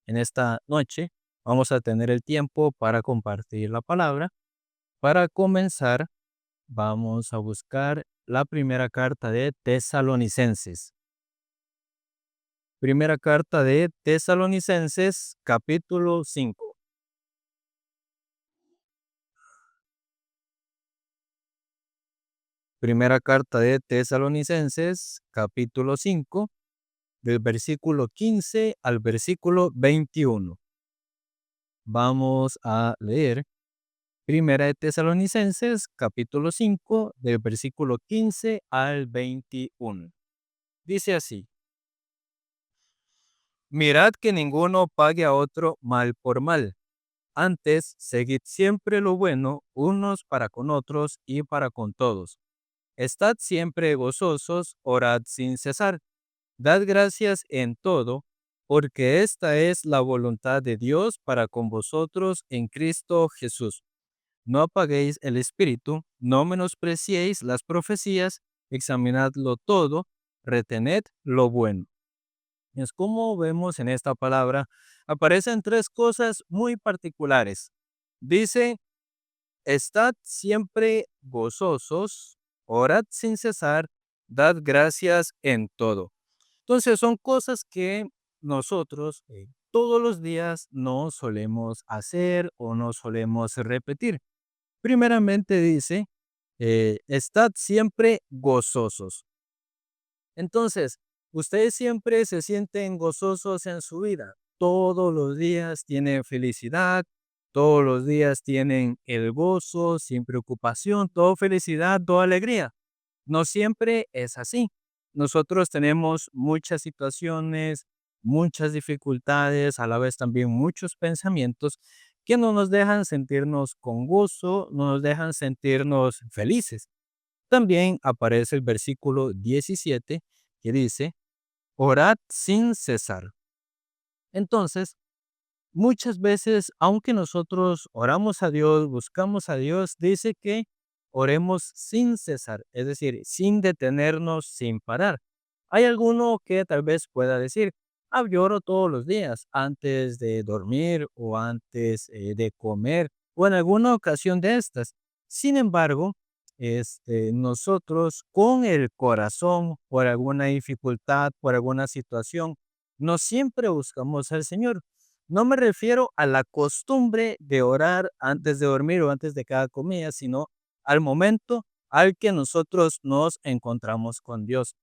En esta noche vamos a tener el tiempo para compartir la palabra. Para comenzar, vamos a buscar la primera carta de Tesalonicenses. Primera carta de Tesalonicenses, capítulo 5. Primera carta de Tesalonicenses, capítulo 5, del versículo 15 al versículo 21. Vamos a leer Primera de Tesalonicenses, capítulo 5, del versículo 15 al 21. Dice así: Mirad que ninguno pague a otro mal por mal. Antes, seguid siempre lo bueno unos para con otros y para con todos. Estad siempre gozosos, orad sin cesar. Dad gracias en todo, porque esta es la voluntad de Dios para con vosotros en Cristo Jesús. No apaguéis el espíritu, no menospreciéis las profecías, examinadlo todo, retened lo bueno. Es como vemos en esta palabra, aparecen tres cosas muy particulares. Dice, estad siempre gozosos, orad sin cesar, dad gracias en todo. Entonces son cosas que nosotros todos los días no solemos hacer o no solemos repetir. Primeramente dice, estad siempre gozosos. Entonces, ustedes siempre se sienten gozosos en su vida. Todos los días tienen felicidad, todos los días tienen el gozo, sin preocupación, todo felicidad, toda alegría. No siempre es así. Nosotros tenemos muchas situaciones, muchas dificultades, a la vez también muchos pensamientos que no nos dejan sentirnos con gozo, no nos dejan sentirnos felices. También aparece el versículo 17 que dice, orad sin cesar. Entonces, muchas veces, aunque nosotros oramos a Dios, buscamos a Dios, dice que oremos sin cesar, es decir, sin detenernos, sin parar. Hay alguno que tal vez pueda decir, yo oro todos los días, antes de dormir o antes de comer o en alguna ocasión de estas. Sin embargo, nosotros con el corazón, por alguna dificultad, por alguna situación, no siempre buscamos al Señor. No me refiero a la costumbre de orar antes de dormir o antes de cada comida, sino al momento al que nosotros nos encontramos con Dios,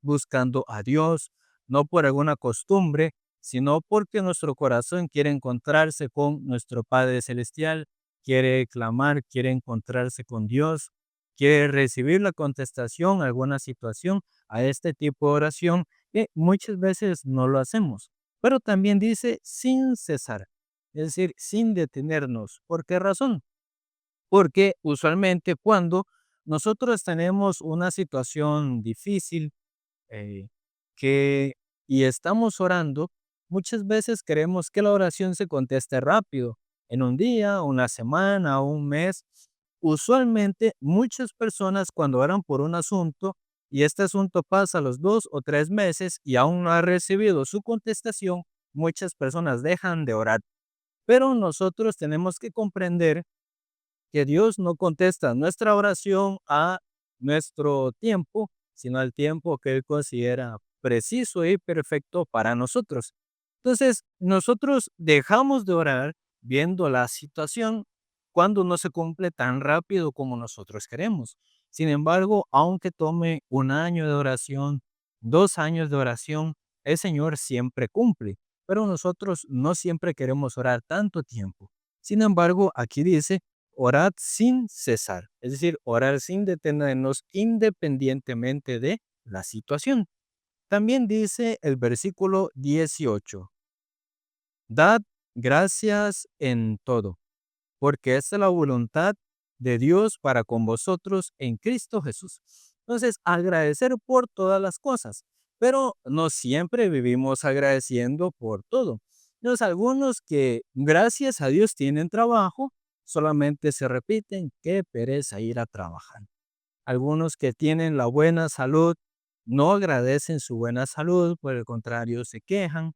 buscando a Dios, no por alguna costumbre, sino porque nuestro corazón quiere encontrarse con nuestro Padre Celestial, quiere clamar, quiere encontrarse con Dios, quiere recibir la contestación a alguna situación, a este tipo de oración, que muchas veces no lo hacemos. Pero también dice sin cesar, es decir, sin detenernos. ¿Por qué razón? Porque usualmente cuando nosotros tenemos una situación difícil, eh, que y estamos orando, muchas veces queremos que la oración se conteste rápido, en un día, una semana, un mes. Usualmente, muchas personas cuando oran por un asunto y este asunto pasa los 2 o 3 meses y aún no ha recibido su contestación, muchas personas dejan de orar. Pero nosotros tenemos que comprender que Dios no contesta nuestra oración a nuestro tiempo, sino al tiempo que Él considera preciso y perfecto para nosotros. Entonces, nosotros dejamos de orar viendo la situación cuando no se cumple tan rápido como nosotros queremos. Sin embargo, aunque tome un año de oración, 2 años de oración, el Señor siempre cumple, pero nosotros no siempre queremos orar tanto tiempo. Sin embargo, aquí dice, orad sin cesar, es decir, orar sin detenernos independientemente de la situación. También dice el versículo 18, dad gracias en todo, porque esta es la voluntad de Dios para con vosotros en Cristo Jesús. Entonces, agradecer por todas las cosas, pero no siempre vivimos agradeciendo por todo. Entonces, algunos que gracias a Dios tienen trabajo, solamente se repiten, qué pereza ir a trabajar. Algunos que tienen la buena salud, no agradecen su buena salud, por el contrario, se quejan.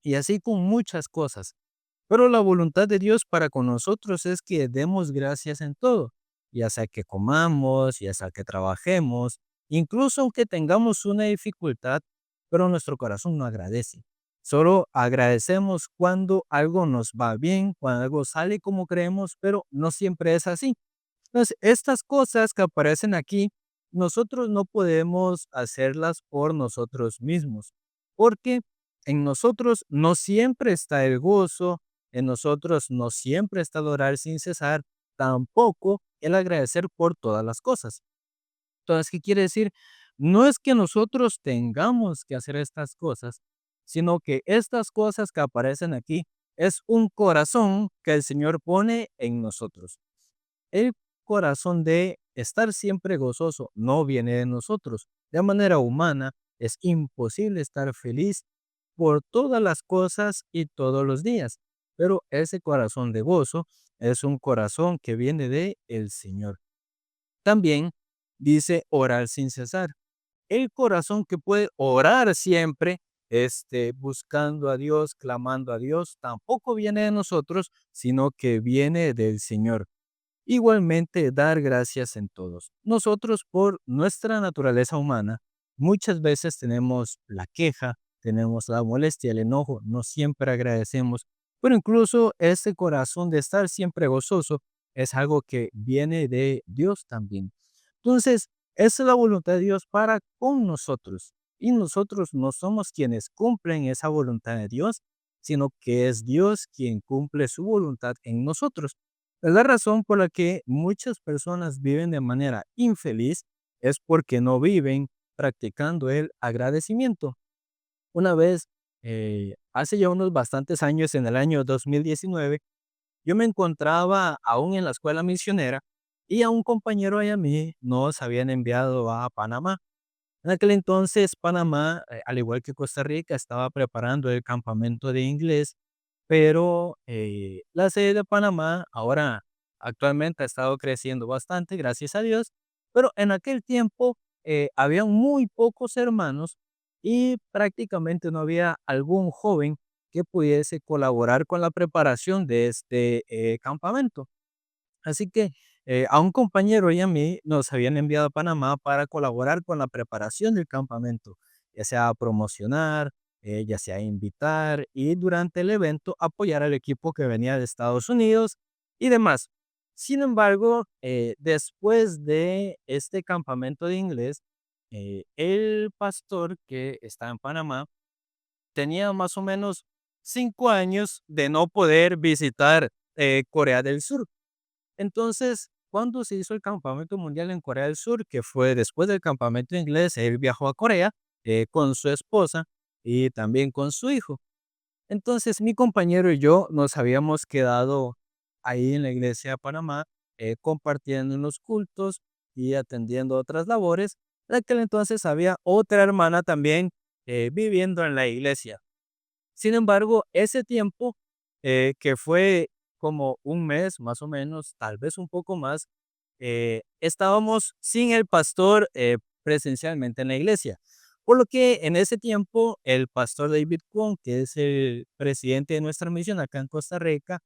y así con muchas cosas. Pero la voluntad de Dios para con nosotros es que demos gracias en todo, ya sea que comamos, ya sea que trabajemos, incluso aunque tengamos una dificultad, pero nuestro corazón no agradece. Solo agradecemos cuando algo nos va bien, cuando algo sale como creemos, pero no siempre es así. Entonces, estas cosas que aparecen aquí, nosotros no podemos hacerlas por nosotros mismos, porque en nosotros no siempre está el gozo, en nosotros no siempre está el orar sin cesar, tampoco el agradecer por todas las cosas. Entonces, ¿qué quiere decir? No es que nosotros tengamos que hacer estas cosas, sino que estas cosas que aparecen aquí es un corazón que el Señor pone en nosotros. El corazón de estar siempre gozoso no viene de nosotros. De manera humana es imposible estar feliz por todas las cosas y todos los días, pero ese corazón de gozo es un corazón que viene de el Señor. También dice orar sin cesar. El corazón que puede orar siempre, buscando a Dios, clamando a Dios, tampoco viene de nosotros, sino que viene del Señor. Igualmente, dar gracias en todos. Nosotros, por nuestra naturaleza humana, muchas veces tenemos la queja, tenemos la molestia, el enojo, no siempre agradecemos, pero incluso ese corazón de estar siempre gozoso es algo que viene de Dios también. Entonces, esa es la voluntad de Dios para con nosotros. Y nosotros no somos quienes cumplen esa voluntad de Dios, sino que es Dios quien cumple su voluntad en nosotros. Es la razón por la que muchas personas viven de manera infeliz, es porque no viven practicando el agradecimiento. Una vez, hace ya unos bastantes años, en el año 2019, yo me encontraba aún en la escuela misionera y a un compañero y a mí nos habían enviado a Panamá. En aquel entonces, Panamá, al igual que Costa Rica, estaba preparando el campamento de inglés, pero la sede de Panamá ahora actualmente ha estado creciendo bastante, gracias a Dios, pero en aquel tiempo había muy pocos hermanos y prácticamente no había algún joven que pudiese colaborar con la preparación de este campamento. Así que a un compañero y a mí nos habían enviado a Panamá para colaborar con la preparación del campamento, ya sea promocionar, ya sea invitar y durante el evento apoyar al equipo que venía de Estados Unidos y demás. Sin embargo, después de este campamento de inglés, el pastor que está en Panamá tenía más o menos 5 años de no poder visitar Corea del Sur. Entonces, cuando se hizo el campamento mundial en Corea del Sur, que fue después del campamento inglés, él viajó a Corea con su esposa y también con su hijo. Entonces, mi compañero y yo nos habíamos quedado ahí en la iglesia de Panamá, compartiendo en los cultos y atendiendo otras labores. En aquel entonces había otra hermana también viviendo en la iglesia. Sin embargo, ese tiempo, que fue como un mes, más o menos, tal vez un poco más, estábamos sin el pastor, presencialmente en la iglesia. Por lo que en ese tiempo, el pastor David Kwon, que es el presidente de nuestra misión acá en Costa Rica,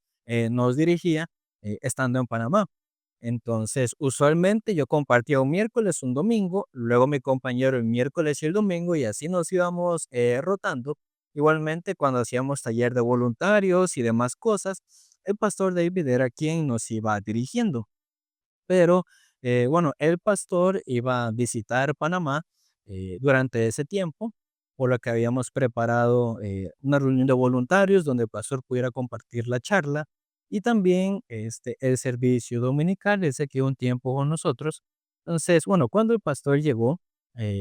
nos dirigía, estando en Panamá. Entonces, usualmente yo compartía un miércoles, un domingo, luego mi compañero el miércoles y el domingo, y así nos íbamos rotando. Igualmente, cuando hacíamos taller de voluntarios y demás cosas, el pastor David era quien nos iba dirigiendo. Pero, bueno, el pastor iba a visitar Panamá durante ese tiempo, por lo que habíamos preparado una reunión de voluntarios donde el pastor pudiera compartir la charla y también el servicio dominical, ese que un tiempo con nosotros. Entonces, bueno, cuando el pastor llegó,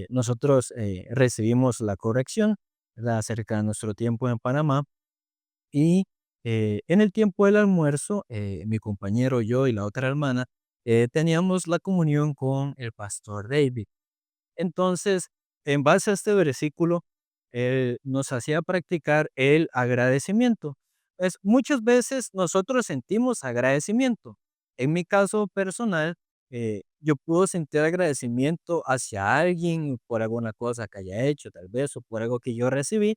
nosotros recibimos la corrección, ¿verdad?, acerca de nuestro tiempo en Panamá y en el tiempo del almuerzo, mi compañero, yo y la otra hermana, teníamos la comunión con el pastor David. Entonces, en base a este versículo, él nos hacía practicar el agradecimiento. Pues muchas veces nosotros sentimos agradecimiento. En mi caso personal, yo puedo sentir agradecimiento hacia alguien por alguna cosa que haya hecho, tal vez, o por algo que yo recibí,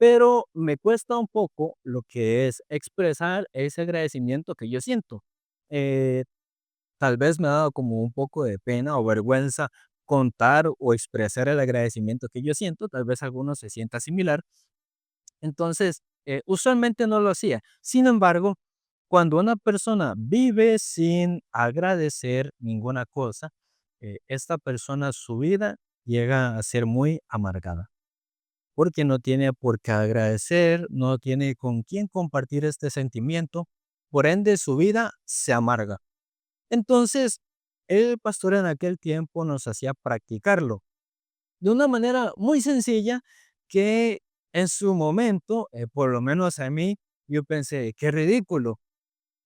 pero me cuesta un poco lo que es expresar ese agradecimiento que yo siento. Eh, Tal vez me ha dado como un poco de pena o vergüenza contar o expresar el agradecimiento que yo siento, tal vez alguno se sienta similar. Entonces, usualmente no lo hacía. Sin embargo, cuando una persona vive sin agradecer ninguna cosa, esta persona, su vida llega a ser muy amargada, porque no tiene por qué agradecer, no tiene con quién compartir este sentimiento, por ende su vida se amarga. Entonces, el pastor en aquel tiempo nos hacía practicarlo de una manera muy sencilla que en su momento, por lo menos a mí, yo pensé, qué ridículo,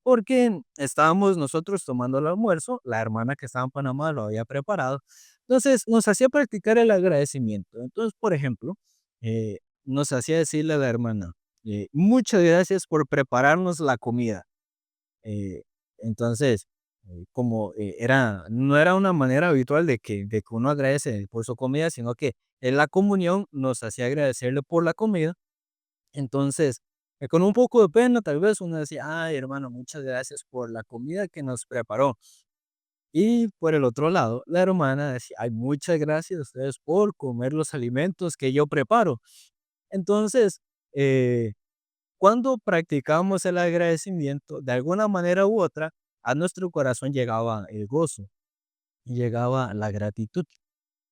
porque estábamos nosotros tomando el almuerzo, la hermana que estaba en Panamá lo había preparado, entonces nos hacía practicar el agradecimiento. Entonces, por ejemplo, nos hacía decirle a la hermana, muchas gracias por prepararnos la comida. Eh, entonces, como no era una manera habitual de que uno agradece por su comida, sino que en la comunión nos hacía agradecerle por la comida. Entonces, con un poco de pena, tal vez uno decía, ay, hermano, muchas gracias por la comida que nos preparó. Y por el otro lado, la hermana decía, ay, muchas gracias a ustedes por comer los alimentos que yo preparo. Entonces, eh, cuando practicábamos el agradecimiento, de alguna manera u otra, a nuestro corazón llegaba el gozo, llegaba la gratitud.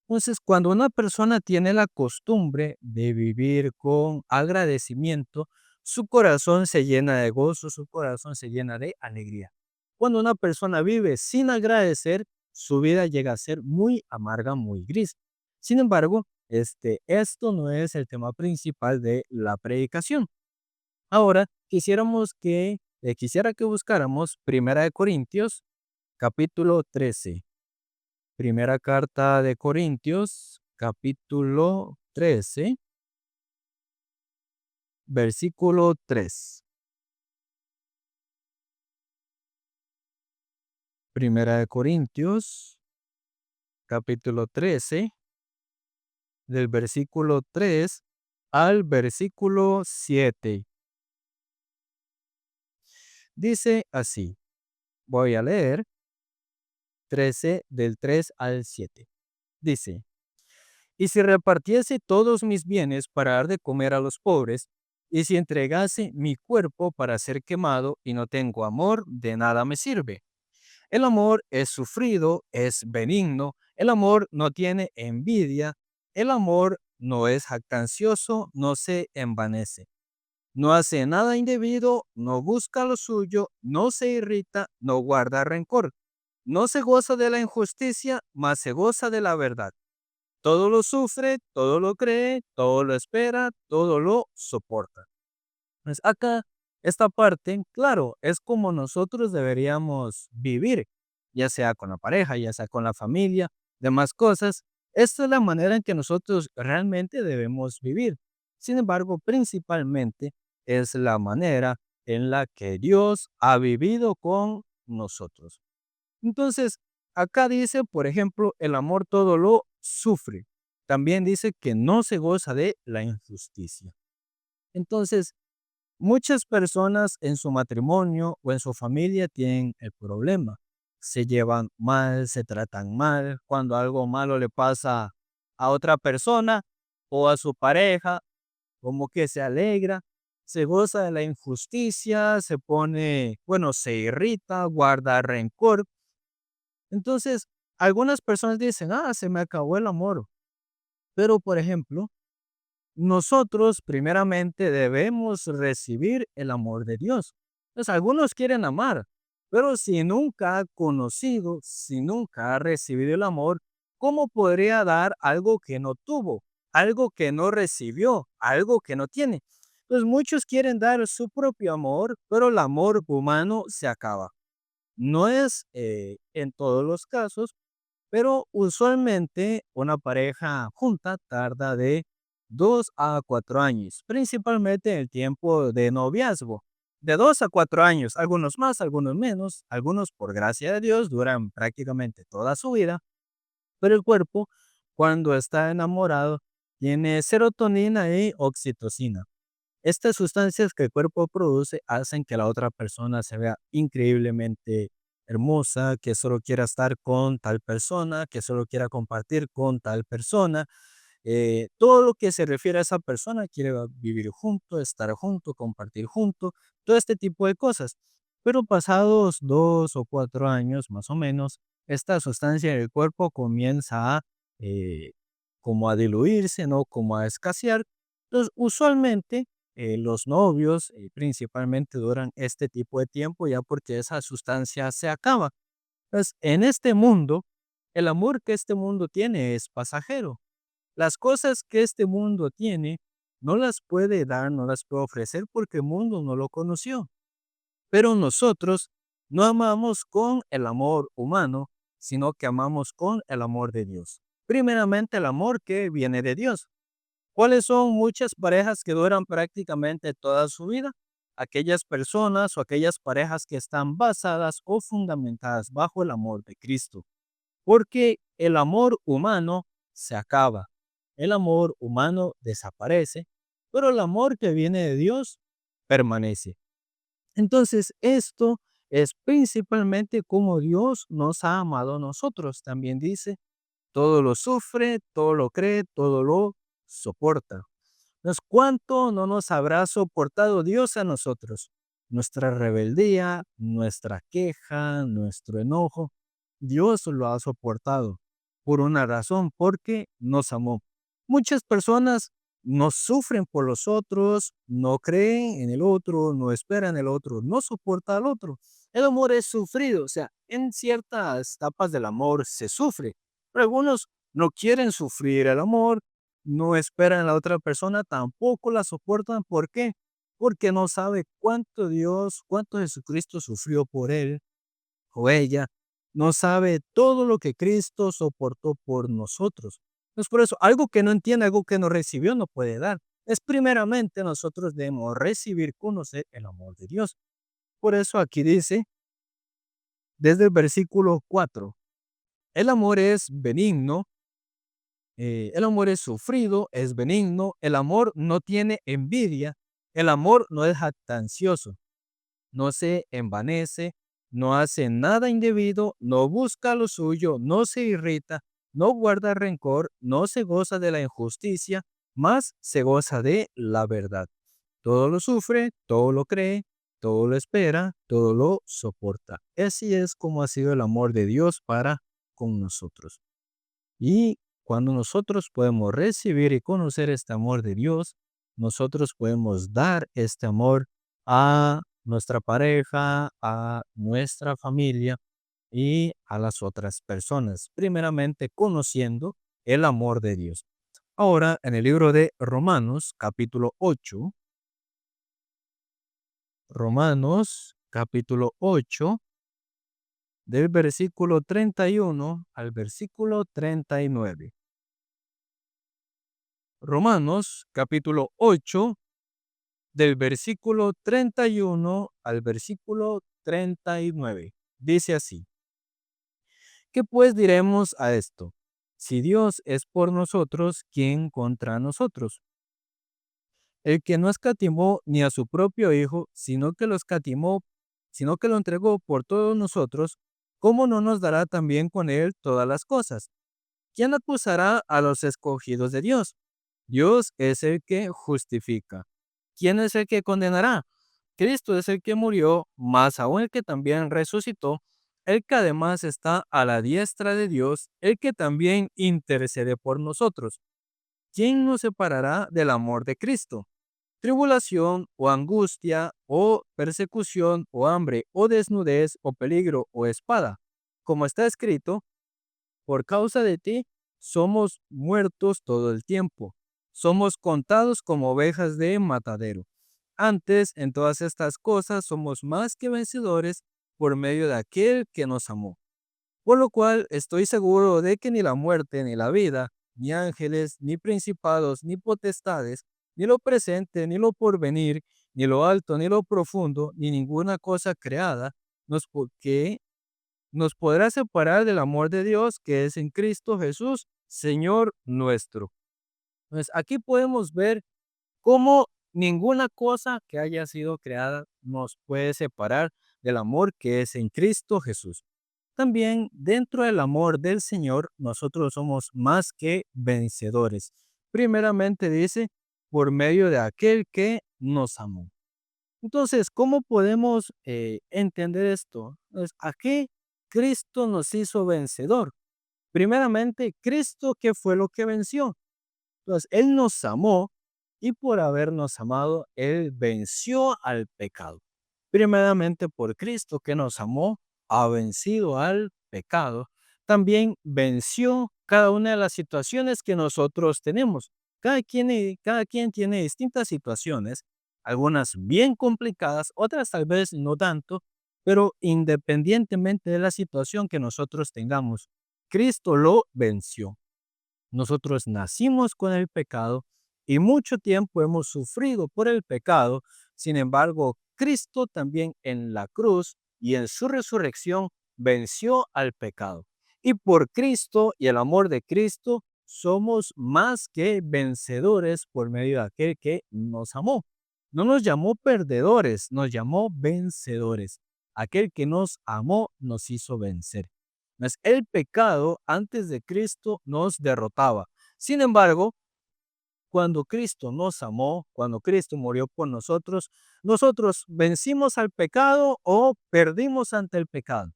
Entonces, cuando una persona tiene la costumbre de vivir con agradecimiento, su corazón se llena de gozo, su corazón se llena de alegría. Cuando una persona vive sin agradecer, su vida llega a ser muy amarga, muy gris. Sin embargo, esto no es el tema principal de la predicación. Ahora, quisiera que buscáramos Primera de Corintios, capítulo 13. Primera carta de Corintios, capítulo 13, versículo 3. Primera de Corintios, capítulo 13, del versículo 3 al versículo 7. Dice así, voy a leer 13 del 3 al 7. Dice, y si repartiese todos mis bienes para dar de comer a los pobres, y si entregase mi cuerpo para ser quemado y no tengo amor, de nada me sirve. El amor es sufrido, es benigno, el amor no tiene envidia, el amor no es jactancioso, no se envanece, no hace nada indebido, no busca lo suyo, no se irrita, no guarda rencor, no se goza de la injusticia, mas se goza de la verdad. Todo lo sufre, todo lo cree, todo lo espera, todo lo soporta. Pues acá, esta parte, claro, es como nosotros deberíamos vivir, ya sea con la pareja, ya sea con la familia, demás cosas. Esta es la manera en que nosotros realmente debemos vivir. Sin embargo, principalmente es la manera en la que Dios ha vivido con nosotros. Entonces, acá dice, por ejemplo, el amor todo lo sufre. También dice que no se goza de la injusticia. Entonces, muchas personas en su matrimonio o en su familia tienen el problema. Se llevan mal, se tratan mal. Cuando algo malo le pasa a otra persona o a su pareja, como que se alegra, se goza de la injusticia, se pone, bueno, se irrita, guarda rencor. Entonces, algunas personas dicen, ah, se me acabó el amor. Pero, por ejemplo, nosotros primeramente debemos recibir el amor de Dios. Pues algunos quieren amar, pero si nunca ha conocido, si nunca ha recibido el amor, ¿cómo podría dar algo que no tuvo, algo que no recibió, algo que no tiene? Pues muchos quieren dar su propio amor, pero el amor humano se acaba. No es en todos los casos, pero usualmente una pareja junta tarda de 2 a 4 años, principalmente en el tiempo de noviazgo. De 2 a 4 años, algunos más, algunos menos, algunos por gracia de Dios duran prácticamente toda su vida, pero el cuerpo cuando está enamorado tiene serotonina y oxitocina. Estas sustancias que el cuerpo produce hacen que la otra persona se vea increíblemente hermosa, que solo quiera estar con tal persona, que solo quiera compartir con tal persona. Todo lo que se refiere a esa persona, quiere vivir junto, estar junto, compartir junto, todo este tipo de cosas. Pero pasados 2 o 4 años, más o menos, esta sustancia en el cuerpo comienza a eh, como a diluirse, ¿no? Como a escasear. Entonces, usualmente los novios principalmente duran este tipo de tiempo ya porque esa sustancia se acaba. Entonces, en este mundo, el amor que este mundo tiene es pasajero. Las cosas que este mundo tiene no las puede dar, no las puede ofrecer porque el mundo no lo conoció. Pero nosotros no amamos con el amor humano, sino que amamos con el amor de Dios. Primeramente el amor que viene de Dios. ¿Cuáles son muchas parejas que duran prácticamente toda su vida? Aquellas personas o aquellas parejas que están basadas o fundamentadas bajo el amor de Cristo. Porque el amor humano se acaba, el amor humano desaparece, pero el amor que viene de Dios permanece. Entonces, esto es principalmente como Dios nos ha amado a nosotros. También dice, todo lo sufre, todo lo cree, todo lo soporta. Entonces, ¿cuánto no nos habrá soportado Dios a nosotros? Nuestra rebeldía, nuestra queja, nuestro enojo, Dios lo ha soportado por una razón, porque nos amó. Muchas personas no sufren por los otros, no creen en el otro, no esperan el otro, no soporta al otro. El amor es sufrido, o sea, en ciertas etapas del amor se sufre, pero algunos no quieren sufrir el amor, no esperan a la otra persona, tampoco la soportan. ¿Por qué? Porque no sabe cuánto Dios, cuánto Jesucristo sufrió por él o ella, no sabe todo lo que Cristo soportó por nosotros. Entonces, por eso, algo que no entiende, algo que no recibió, no puede dar. Es primeramente nosotros debemos recibir, conocer el amor de Dios. Por eso aquí dice, desde el versículo 4, el amor es benigno, el amor es sufrido, es benigno, el amor no tiene envidia, el amor no es jactancioso, no se envanece, no hace nada indebido, no busca lo suyo, no se irrita, no guarda rencor, no se goza de la injusticia, más se goza de la verdad. Todo lo sufre, todo lo cree, todo lo espera, todo lo soporta. Así es como ha sido el amor de Dios para con nosotros. Y cuando nosotros podemos recibir y conocer este amor de Dios, nosotros podemos dar este amor a nuestra pareja, a nuestra familia y a las otras personas, primeramente conociendo el amor de Dios. Ahora, en el libro de Romanos, capítulo 8, Romanos, capítulo 8, del versículo 31 al versículo 39. Romanos capítulo 8 del versículo 31 al versículo 39. Dice así, ¿qué pues diremos a esto? Si Dios es por nosotros, ¿quién contra nosotros? El que no escatimó ni a su propio Hijo, sino que lo escatimó, sino que lo entregó por todos nosotros, ¿cómo no nos dará también con él todas las cosas? ¿Quién acusará a los escogidos de Dios? Dios es el que justifica. ¿Quién es el que condenará? Cristo es el que murió, más aún el que también resucitó, el que además está a la diestra de Dios, el que también intercede por nosotros. ¿Quién nos separará del amor de Cristo? Tribulación o angustia o persecución o hambre o desnudez o peligro o espada. Como está escrito, por causa de ti, somos muertos todo el tiempo. Somos contados como ovejas de matadero. Antes, en todas estas cosas, somos más que vencedores por medio de aquel que nos amó. Por lo cual, estoy seguro de que ni la muerte, ni la vida, ni ángeles, ni principados, ni potestades, ni lo presente, ni lo porvenir, ni lo alto, ni lo profundo, ni ninguna cosa creada, que nos podrá separar del amor de Dios que es en Cristo Jesús, Señor nuestro. Entonces, aquí podemos ver cómo Ninguna cosa que haya sido creada nos puede separar del amor que es en Cristo Jesús. También dentro del amor del Señor, nosotros somos más que vencedores. Primeramente dice, por medio de aquel que nos amó. Entonces, ¿cómo podemos entender esto? Pues, ¿a qué Cristo nos hizo vencedor? Primeramente, Cristo, ¿qué fue lo que venció? Entonces, Él nos amó y por habernos amado, Él venció al pecado. Primeramente, por Cristo que nos amó, ha vencido al pecado. También venció cada una de las situaciones que nosotros tenemos. Cada quien tiene distintas situaciones, algunas bien complicadas, otras tal vez no tanto, pero independientemente de la situación que nosotros tengamos, Cristo lo venció. Nosotros nacimos con el pecado y mucho tiempo hemos sufrido por el pecado. Sin embargo, Cristo también en la cruz y en su resurrección venció al pecado. Y por Cristo y el amor de Cristo somos más que vencedores por medio de aquel que nos amó. No nos llamó perdedores, nos llamó vencedores. Aquel que nos amó nos hizo vencer. Mas el pecado antes de Cristo nos derrotaba. Sin embargo, cuando Cristo nos amó, cuando Cristo murió por nosotros, nosotros vencimos al pecado o perdimos ante el pecado.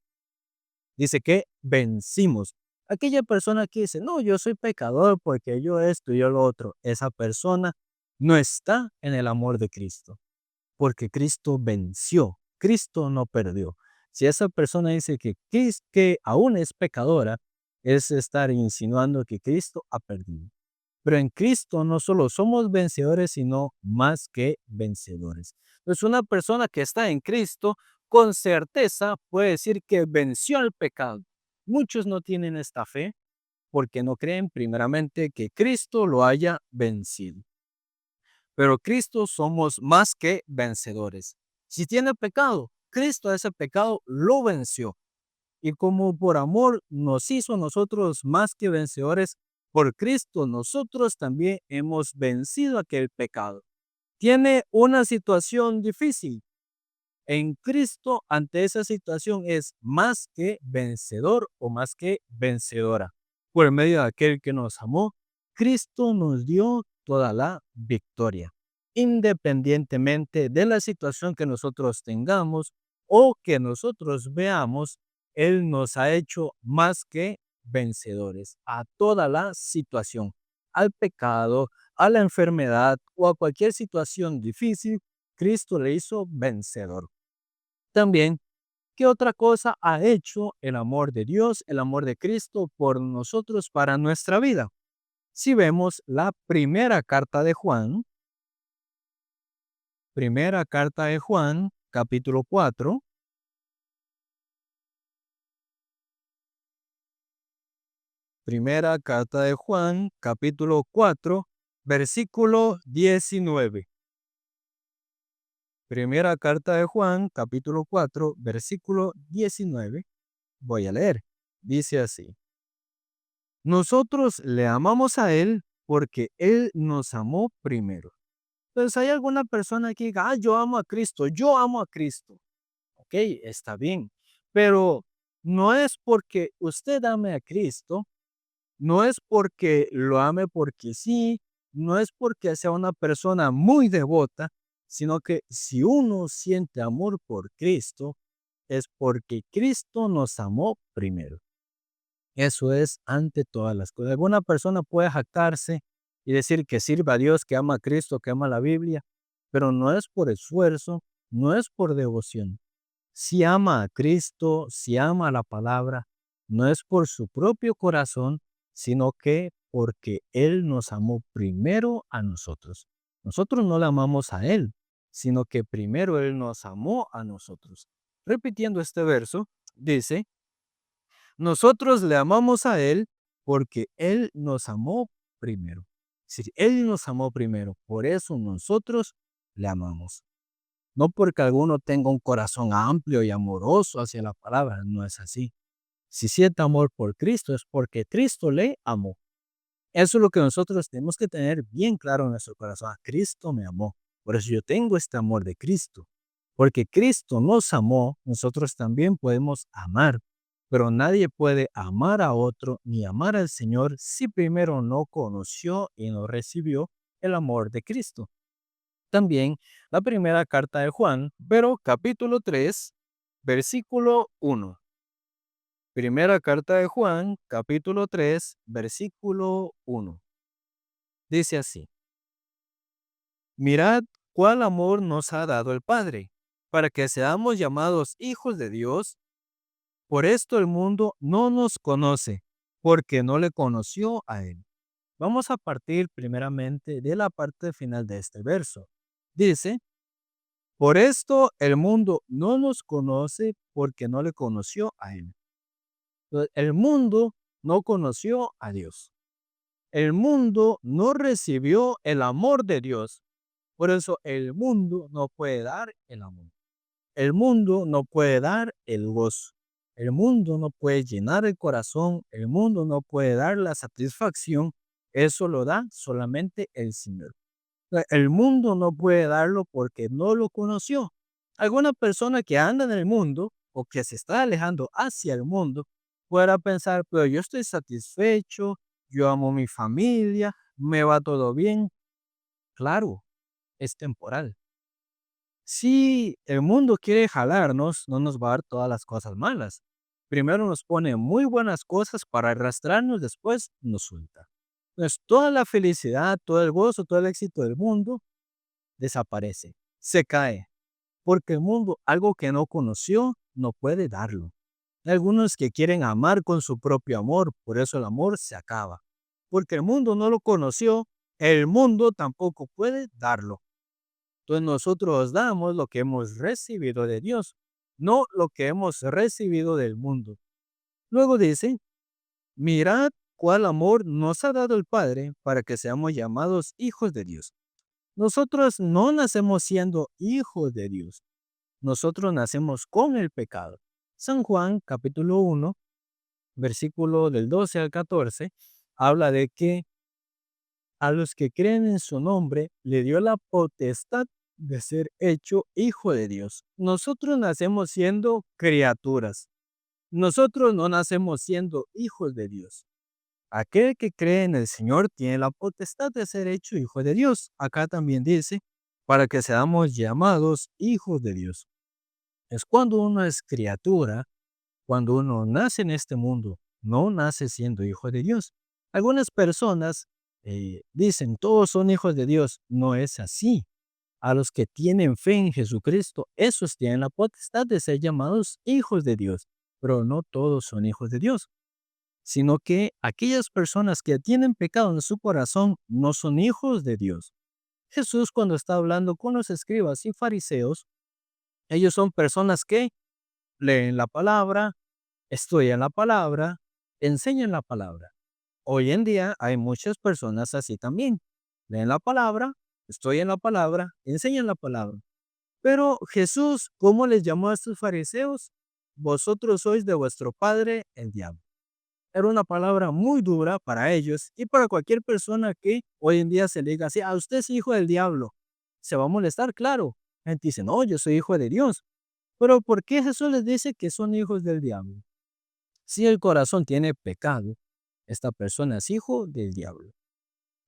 Dice que vencimos. Aquella persona que dice, no, yo soy pecador porque yo esto y yo lo otro, esa persona no está en el amor de Cristo porque Cristo venció, Cristo no perdió. Si esa persona dice que aún es pecadora, es estar insinuando que Cristo ha perdido. Pero en Cristo no solo somos vencedores, sino más que vencedores. Entonces, una persona que está en Cristo, con certeza puede decir que venció al pecado. Muchos no tienen esta fe porque no creen primeramente que Cristo lo haya vencido. Pero Cristo somos más que vencedores. Si tiene pecado, Cristo ese pecado lo venció. Y como por amor nos hizo nosotros más que vencedores, por Cristo nosotros también hemos vencido aquel pecado. Tiene una situación difícil. En Cristo, ante esa situación, es más que vencedor o más que vencedora. Por medio de aquel que nos amó, Cristo nos dio toda la victoria, independientemente de la situación que nosotros tengamos o que nosotros veamos, Él nos ha hecho más que vencedores a toda la situación, al pecado, a la enfermedad o a cualquier situación difícil. Cristo le hizo vencedor. También, ¿qué otra cosa ha hecho el amor de Dios, el amor de Cristo por nosotros para nuestra vida? Si vemos la primera carta de Juan, capítulo 4, primera carta de Juan, capítulo 4, versículo 19. Primera carta de Juan, capítulo 4, versículo 19. Voy a leer. Dice así. Nosotros le amamos a Él porque Él nos amó primero. Entonces, hay alguna persona que diga, yo amo a Cristo, yo amo a Cristo. Ok, está bien. Pero no es porque usted ame a Cristo, no es porque lo ame porque sí, no es porque sea una persona muy devota, sino que si uno siente amor por Cristo, es porque Cristo nos amó primero. Eso es ante todas las cosas. Alguna persona puede jactarse y decir que sirve a Dios, que ama a Cristo, que ama la Biblia, pero no es por esfuerzo, no es por devoción. Si ama a Cristo, si ama la palabra, no es por su propio corazón, sino que porque Él nos amó primero a nosotros. Nosotros no le amamos a Él, sino que primero Él nos amó a nosotros. Repitiendo este verso, dice, nosotros le amamos a Él porque Él nos amó primero. Si Él nos amó primero, por eso nosotros le amamos. No porque alguno tenga un corazón amplio y amoroso hacia la palabra, no es así. Si siente amor por Cristo es porque Cristo le amó. Eso es lo que nosotros tenemos que tener bien claro en nuestro corazón. Cristo me amó. Por eso yo tengo este amor de Cristo. Porque Cristo nos amó, nosotros también podemos amar. Pero nadie puede amar a otro ni amar al Señor si primero no conoció y no recibió el amor de Cristo. También la primera carta de Juan, pero capítulo 3, versículo 1. Primera carta de Juan, capítulo 3, versículo 1. Dice así: Mirad cuál amor nos ha dado el Padre, para que seamos llamados hijos de Dios. Por esto el mundo no nos conoce, porque no le conoció a Él. Vamos a partir primeramente de la parte final de este verso. Dice, por esto el mundo no nos conoce porque no le conoció a Él. Entonces, el mundo no conoció a Dios. El mundo no recibió el amor de Dios. Por eso el mundo no puede dar el amor. El mundo no puede dar el gozo. El mundo no puede llenar el corazón. El mundo no puede dar la satisfacción. Eso lo da solamente el Señor. El mundo no puede darlo porque no lo conoció. Alguna persona que anda en el mundo o que se está alejando hacia el mundo pueda pensar, pero yo estoy satisfecho, yo amo mi familia, me va todo bien. Claro, es temporal. Si el mundo quiere jalarnos, no nos va a dar todas las cosas malas. Primero nos pone muy buenas cosas para arrastrarnos, después nos suelta. Entonces, toda la felicidad, todo el gozo, todo el éxito del mundo desaparece, se cae, porque el mundo, algo que no conoció, no puede darlo. Hay algunos que quieren amar con su propio amor, por eso el amor se acaba. Porque el mundo no lo conoció, el mundo tampoco puede darlo. Entonces nosotros damos lo que hemos recibido de Dios, no lo que hemos recibido del mundo. Luego dice, mirad cuál amor nos ha dado el Padre para que seamos llamados hijos de Dios. Nosotros no nacemos siendo hijos de Dios. Nosotros nacemos con el pecado. San Juan, capítulo 1, versículo del 12 al 14, habla de que a los que creen en su nombre le dio la potestad de ser hecho hijo de Dios. Nosotros nacemos siendo criaturas. Nosotros no nacemos siendo hijos de Dios. Aquel que cree en el Señor tiene la potestad de ser hecho hijo de Dios. Acá también dice, para que seamos llamados hijos de Dios. Es cuando uno es criatura, cuando uno nace en este mundo, no nace siendo hijo de Dios. Algunas personas dicen, todos son hijos de Dios. No es así. A los que tienen fe en Jesucristo, esos tienen la potestad de ser llamados hijos de Dios. Pero no todos son hijos de Dios, sino que aquellas personas que tienen pecado en su corazón no son hijos de Dios. Jesús, cuando está hablando con los escribas y fariseos, ellos son personas que leen la palabra, estudian la palabra, enseñan la palabra. Hoy en día hay muchas personas así también. Leen la palabra, estudian la palabra, enseñan la palabra. Pero Jesús, ¿cómo les llamó a estos fariseos? Vosotros sois de vuestro padre el diablo. Era una palabra muy dura para ellos y para cualquier persona que hoy en día se le diga así, a usted es hijo del diablo. Se va a molestar, claro. La gente dice, no, yo soy hijo de Dios. Pero ¿por qué Jesús les dice que son hijos del diablo? Si el corazón tiene pecado, esta persona es hijo del diablo.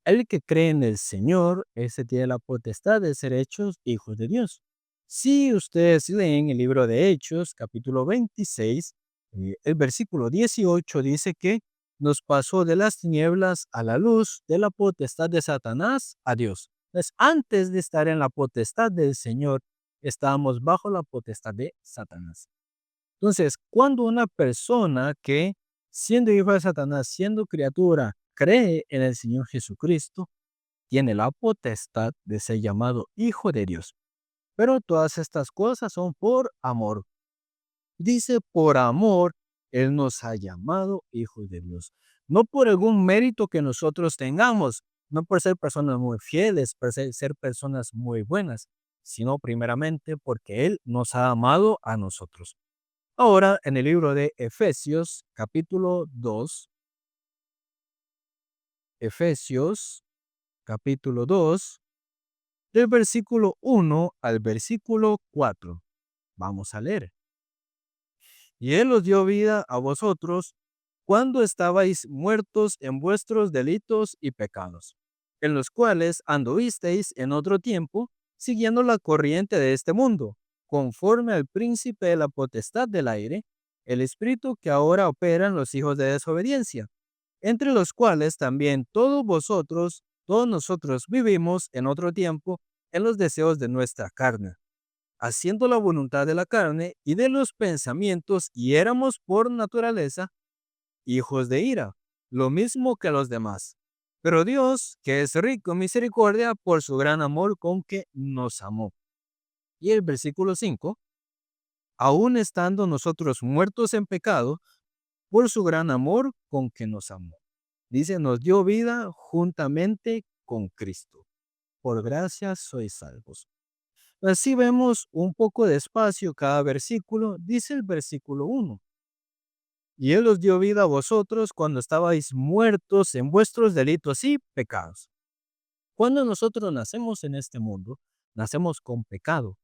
El que cree en el Señor, ese tiene la potestad de ser hechos hijos de Dios. Si ustedes leen el libro de Hechos, capítulo 26, el versículo 18 dice que nos pasó de las tinieblas a la luz, de la potestad de Satanás a Dios. Entonces, antes de estar en la potestad del Señor, estábamos bajo la potestad de Satanás. Entonces, cuando una persona que, siendo hijo de Satanás, siendo criatura, cree en el Señor Jesucristo, tiene la potestad de ser llamado hijo de Dios. Pero todas estas cosas son por amor. Dice, por amor, Él nos ha llamado hijos de Dios. No por algún mérito que nosotros tengamos, no por ser personas muy fieles, por ser personas muy buenas, sino primeramente porque Él nos ha amado a nosotros. Ahora, en el libro de Efesios, capítulo 2, Efesios, capítulo 2, del versículo 1 al versículo 4. Vamos a leer. Y Él os dio vida a vosotros cuando estabais muertos en vuestros delitos y pecados, en los cuales anduvisteis en otro tiempo, siguiendo la corriente de este mundo, conforme al príncipe de la potestad del aire, el espíritu que ahora opera en los hijos de desobediencia, entre los cuales también todos nosotros vivimos en otro tiempo en los deseos de nuestra carne, haciendo la voluntad de la carne y de los pensamientos, y éramos por naturaleza hijos de ira, lo mismo que los demás. Pero Dios, que es rico en misericordia, por su gran amor con que nos amó. Y el versículo 5, aun estando nosotros muertos en pecado, por su gran amor con que nos amó. Dice, nos dio vida juntamente con Cristo. Por gracia sois salvos. Así vemos un poco despacio cada versículo. Dice el versículo 1. Y Él os dio vida a vosotros cuando estabais muertos en vuestros delitos y pecados. Cuando nosotros nacemos en este mundo, nacemos con pecado.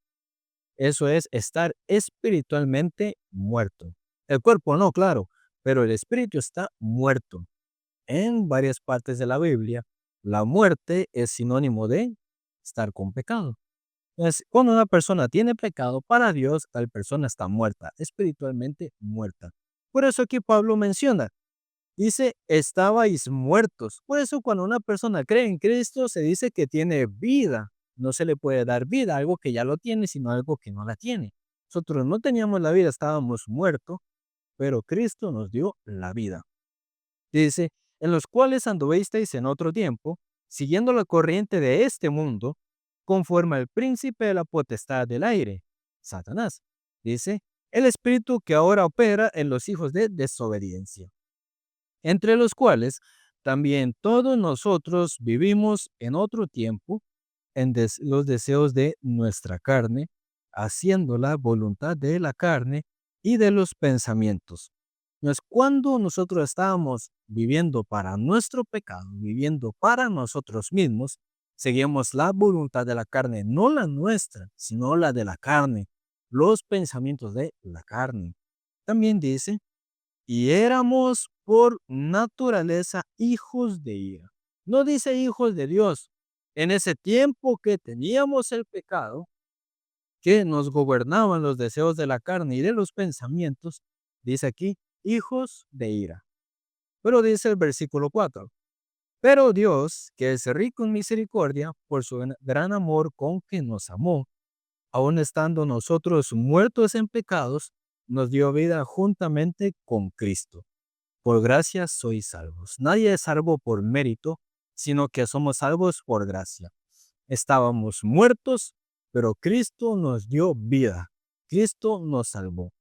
Eso es estar espiritualmente muerto. El cuerpo no, claro, pero el espíritu está muerto. En varias partes de la Biblia, la muerte es sinónimo de estar con pecado. Entonces, cuando una persona tiene pecado, para Dios, tal persona está muerta, espiritualmente muerta. Por eso aquí Pablo menciona, dice, estabais muertos. Por eso cuando una persona cree en Cristo, se dice que tiene vida. No se le puede dar vida, algo que ya lo tiene, sino algo que no la tiene. Nosotros no teníamos la vida, estábamos muertos, pero Cristo nos dio la vida. Dice, en los cuales anduvisteis en otro tiempo, siguiendo la corriente de este mundo, conforme al príncipe de la potestad del aire, Satanás. Dice, el espíritu que ahora opera en los hijos de desobediencia, entre los cuales también todos nosotros vivimos en otro tiempo en los deseos de nuestra carne, haciendo la voluntad de la carne y de los pensamientos. No es cuando nosotros estábamos viviendo para nuestro pecado, viviendo para nosotros mismos, seguimos la voluntad de la carne, no la nuestra, sino la de la carne, los pensamientos de la carne. También dice, y éramos por naturaleza hijos de ira. No dice hijos de Dios. En ese tiempo que teníamos el pecado, que nos gobernaban los deseos de la carne y de los pensamientos, dice aquí, hijos de ira. Pero dice el versículo 4, pero Dios, que es rico en misericordia, por su gran amor con que nos amó, aun estando nosotros muertos en pecados, nos dio vida juntamente con Cristo. Por gracia sois salvos. Nadie es salvo por mérito, sino que somos salvos por gracia. Estábamos muertos, pero Cristo nos dio vida. Cristo nos salvó.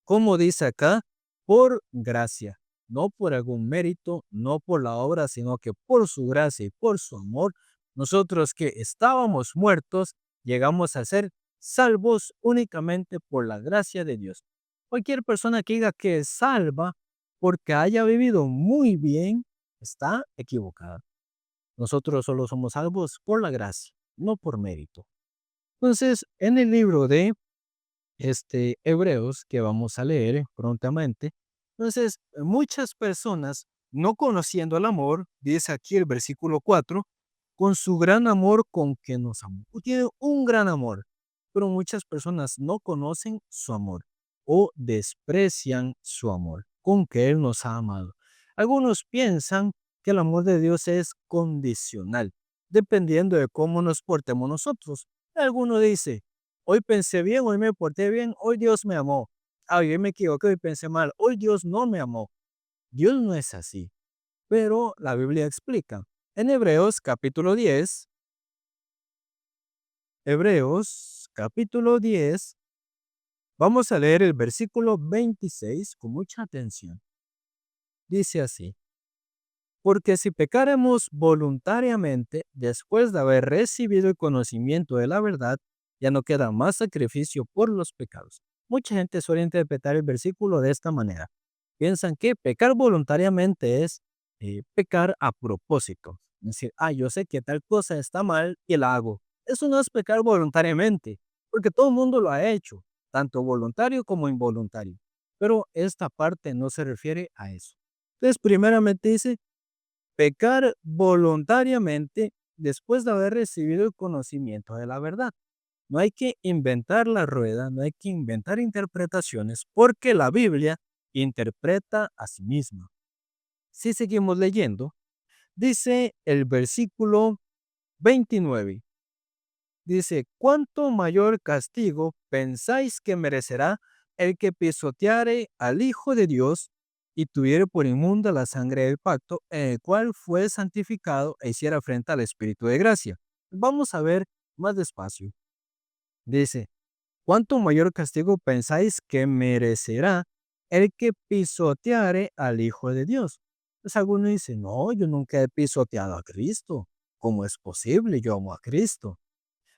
Como dice acá, por gracia, no por algún mérito, no por la obra, sino que por su gracia y por su amor, nosotros que estábamos muertos, llegamos a ser salvos únicamente por la gracia de Dios. Cualquier persona que diga que es salva porque haya vivido muy bien, está equivocada. Nosotros solo somos salvos por la gracia, no por mérito. Entonces, en el libro de Hebreos, que vamos a leer prontamente, entonces, muchas personas, no conociendo el amor, dice aquí el versículo 4, con su gran amor con que nos amó. Tiene un gran amor, pero muchas personas no conocen su amor o desprecian su amor con que Él nos ha amado. Algunos piensan que el amor de Dios es condicional, dependiendo de cómo nos portemos nosotros. Alguno dice, hoy pensé bien, hoy me porté bien, hoy Dios me amó. Hoy me equivoqué, hoy pensé mal, hoy Dios no me amó. Dios no es así, pero la Biblia explica. En Hebreos capítulo 10, Hebreos capítulo 10, vamos a leer el versículo 26 con mucha atención. Dice así, porque si pecáremos voluntariamente después de haber recibido el conocimiento de la verdad, ya no queda más sacrificio por los pecados. Mucha gente suele interpretar el versículo de esta manera. Piensan que pecar voluntariamente es pecar a propósito. Es decir, yo sé que tal cosa está mal y la hago. eso no es pecar voluntariamente, porque todo el mundo lo ha hecho, tanto voluntario como involuntario. Pero esta parte no se refiere a eso. Entonces, primeramente dice, pecar voluntariamente después de haber recibido el conocimiento de la verdad. No hay que inventar la rueda, no hay que inventar interpretaciones, porque la Biblia interpreta a sí misma. Si seguimos leyendo, dice el versículo 29. Dice, ¿cuánto mayor castigo pensáis que merecerá el que pisoteare al Hijo de Dios y tuviere por inmunda la sangre del pacto, en el cual fue santificado e hiciera afrenta al Espíritu de gracia? Vamos a ver más despacio. Dice, ¿cuánto mayor castigo pensáis que merecerá el que pisoteare al Hijo de Dios? Pues alguno dice, no, yo nunca he pisoteado a Cristo. ¿Cómo es posible? Yo amo a Cristo.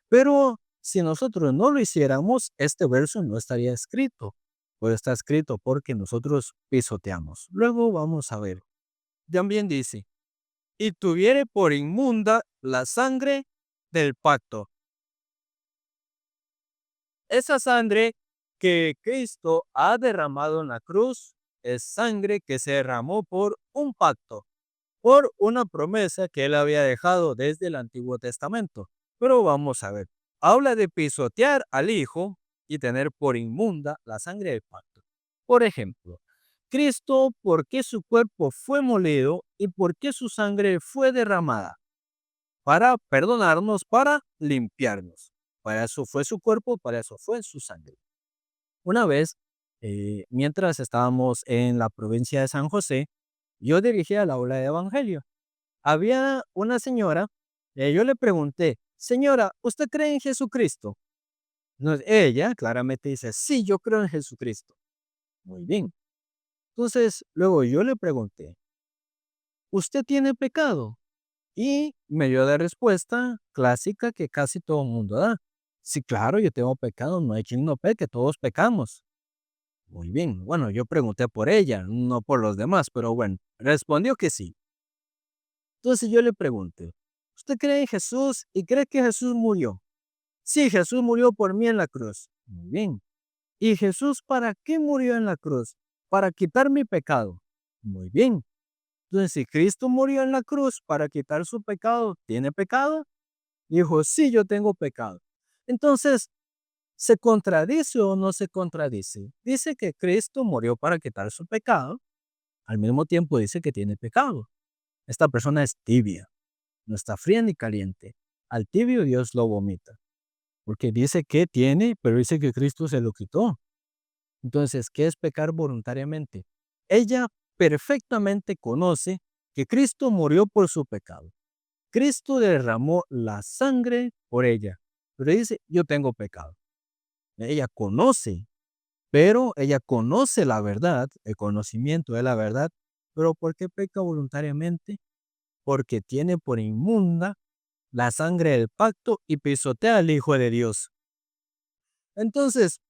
Pero si nosotros no lo hiciéramos, este verso no estaría escrito. Pues está escrito porque nosotros pisoteamos. Luego vamos a ver. También dice, y tuviere por inmunda la sangre del pacto. Esa sangre que Cristo ha derramado en la cruz es sangre que se derramó por un pacto, por una promesa que él había dejado desde el Antiguo Testamento. Pero vamos a ver, habla de pisotear al Hijo y tener por inmunda la sangre del pacto. Por ejemplo, Cristo, ¿por qué su cuerpo fue molido y por qué su sangre fue derramada? Para perdonarnos, para limpiarnos. Para eso fue su cuerpo, para eso fue su sangre. Una vez, mientras estábamos en la provincia de San José, yo dirigía la aula de evangelio. Había una señora, yo le pregunté, señora, ¿usted cree en Jesucristo? No, ella claramente dice, sí, yo creo en Jesucristo. Muy bien. Entonces, luego yo le pregunté, ¿usted tiene pecado? Y me dio la respuesta clásica que casi todo el mundo da. Sí, claro, yo tengo pecado, no hay quien no peque, todos pecamos. Muy bien, bueno, yo pregunté por ella, no por los demás, pero bueno, respondió que sí. Entonces yo le pregunté, ¿usted cree en Jesús y cree que Jesús murió? Sí, Jesús murió por mí en la cruz. Muy bien. ¿Y Jesús para qué murió en la cruz? Para quitar mi pecado. Muy bien. Entonces, si Cristo murió en la cruz para quitar su pecado, ¿tiene pecado? Dijo, sí, yo tengo pecado. Entonces, ¿se contradice o no se contradice? Dice que Cristo murió para quitar su pecado, al mismo tiempo dice que tiene pecado. Esta persona es tibia, no está fría ni caliente. Al tibio Dios lo vomita, porque dice que tiene, pero dice que Cristo se lo quitó. Entonces, ¿qué es pecar voluntariamente? Ella perfectamente conoce que Cristo murió por su pecado. Cristo derramó la sangre por ella, pero dice, yo tengo pecado. Ella conoce, pero ella conoce la verdad, el conocimiento de la verdad, pero ¿por qué peca voluntariamente? Porque tiene por inmunda la sangre del pacto y pisotea al Hijo de Dios. Entonces,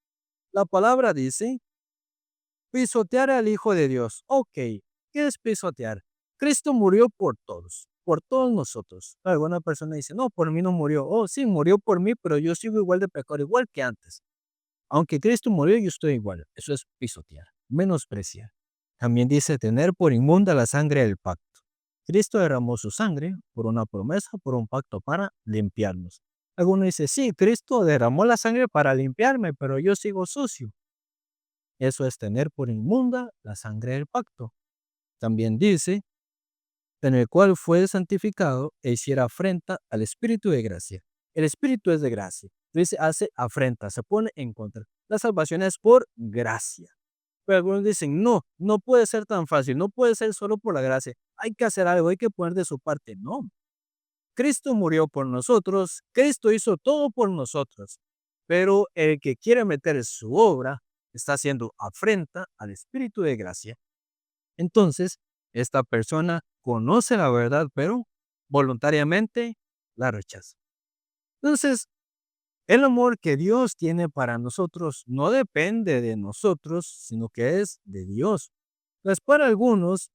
la palabra dice, pisotear al Hijo de Dios. Ok, ¿qué es pisotear? Cristo murió por todos nosotros. Alguna persona dice, no, por mí no murió. Oh, sí, murió por mí, pero yo sigo igual de pecador, igual que antes. Aunque Cristo murió, yo estoy igual. Eso es pisotear, menospreciar. También dice tener por inmunda la sangre del pacto. Cristo derramó su sangre por una promesa, por un pacto para limpiarnos. Alguno dice, sí, Cristo derramó la sangre para limpiarme, pero yo sigo sucio. Eso es tener por inmunda la sangre del pacto. También dice, en el cual fue santificado e hiciera afrenta al Espíritu de gracia. El Espíritu es de gracia. Dice, hace afrenta, se pone en contra. La salvación es por gracia. Pero algunos dicen, no, no puede ser tan fácil, no puede ser solo por la gracia. Hay que hacer algo, hay que poner de su parte. No. Cristo murió por nosotros, Cristo hizo todo por nosotros. Pero el que quiere meter su obra está haciendo afrenta al Espíritu de gracia. Entonces, esta persona conoce la verdad, pero voluntariamente la rechaza. Entonces, el amor que Dios tiene para nosotros no depende de nosotros, sino que es de Dios. Pues para algunos,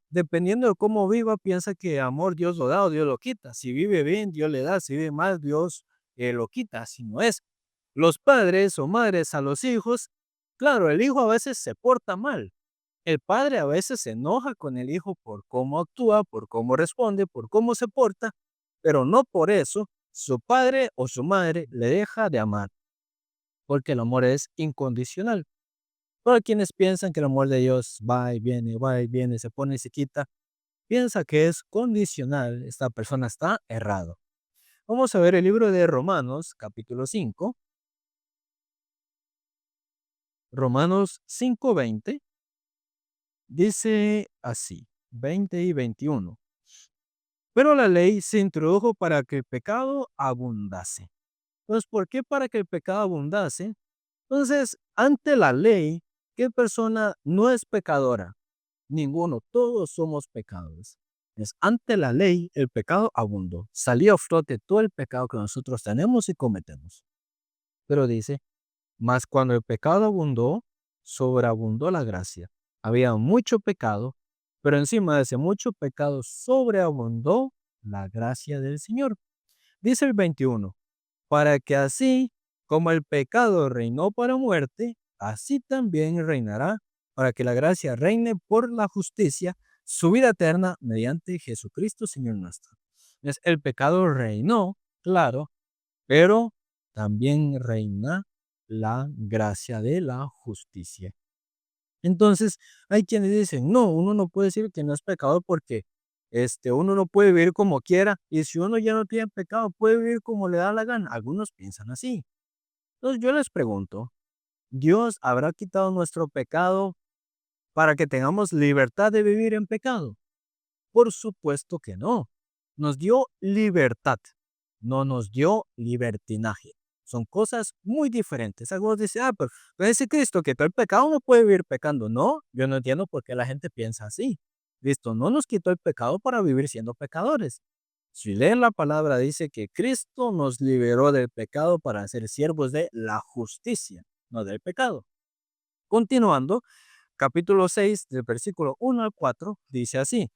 dependiendo de cómo viva, piensa que amor Dios lo da o Dios lo quita. Si vive bien, Dios le da. Si vive mal, Dios lo quita, así no es. Los padres o madres a los hijos, claro, el hijo a veces se porta mal. El padre a veces se enoja con el hijo por cómo actúa, por cómo responde, por cómo se porta, pero no por eso su padre o su madre le deja de amar, porque el amor es incondicional. Para quienes piensan que el amor de Dios va y viene, se pone y se quita, piensa que es condicional, esta persona está errado. Vamos a ver el libro de Romanos, capítulo 5, Romanos 5:20, dice así, 20 y 21. Pero la ley se introdujo para que el pecado abundase. Entonces, ¿por qué para que el pecado abundase? Entonces, ante la ley, ¿qué persona no es pecadora? Ninguno, todos somos pecadores. Es ante la ley el pecado abundó. Salió a flote todo el pecado que nosotros tenemos y cometemos. Pero dice, mas cuando el pecado abundó, sobreabundó la gracia. Había mucho pecado, pero encima de ese mucho pecado sobreabundó la gracia del Señor. Dice el 21, para que así como el pecado reinó para muerte, así también reinará para que la gracia reine por la justicia, su vida eterna mediante Jesucristo, Señor nuestro. El pecado reinó, claro, pero también reina la gracia de la justicia. Entonces, hay quienes dicen, no, uno no puede decir que no es pecador porque uno no puede vivir como quiera y si uno ya no tiene pecado, puede vivir como le da la gana. Algunos piensan así. Entonces, yo les pregunto, ¿Dios habrá quitado nuestro pecado para que tengamos libertad de vivir en pecado? Por supuesto que no. Nos dio libertad, no nos dio libertinaje. Son cosas muy diferentes. Algunos dicen, pero ese Cristo que quitó el pecado no puede vivir pecando. No, yo no entiendo por qué la gente piensa así. Cristo no nos quitó el pecado para vivir siendo pecadores. Si leen la palabra, dice que Cristo nos liberó del pecado para ser siervos de la justicia, no del pecado. Continuando, capítulo 6, del versículo 1 al 4, dice así.